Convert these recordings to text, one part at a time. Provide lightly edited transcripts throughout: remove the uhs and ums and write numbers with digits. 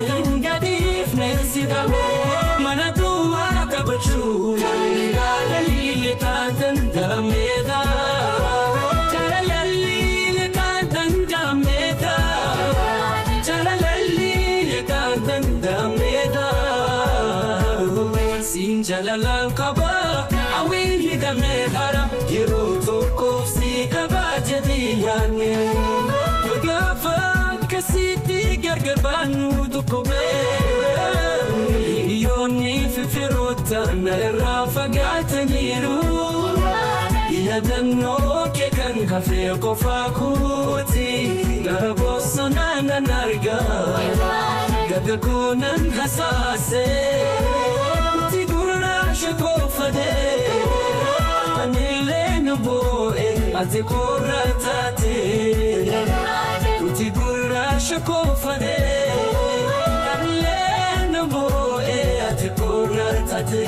Gadif nesitamo manatua kabachu Galalili tantan dameda Galalili tantan dameda Galalili tantan dameda Sin jalalan kaba awin hidameda Yero toko si kaba jadiyane Gafa kasiti gargarbanu dukobe Yoni fifirota nara fagataniru Yadano kekan kafe kofakuti Garabosona narga Gagakunan hasase Tigura shakofade Anile naboe Atikura tate Tigura shakofade Anile naboe Atikura tate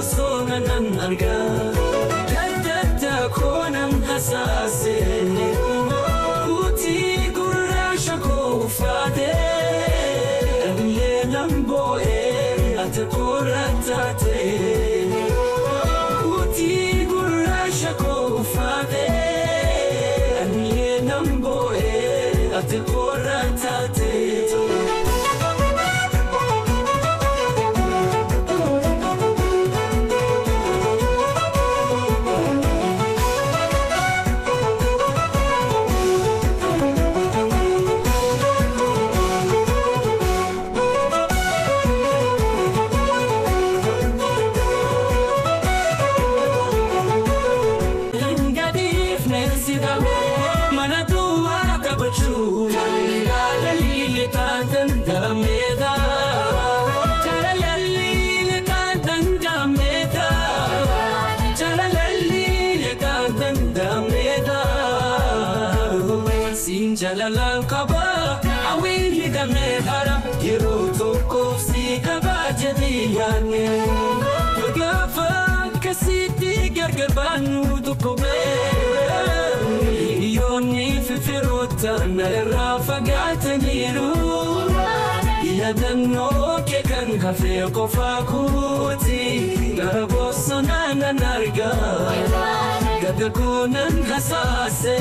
Sona nan arga Dadda konam hasase Uti gurra shako fade Amle lambo atakura tate Uti gurra shako fade Amle lambo atakura tate Manatua kabachu Galalili tantan dameda Galalili tantan dameda Galalili tantan dameda Sin jalalan kaba awin hidameda Yero toko si kaba jadiyane Gafa kasiti gargarbanu dukobe Yoni fifirota nara fagataniru Yadano kekan kafe kofakuti Garabosona narga Gagakunan hasase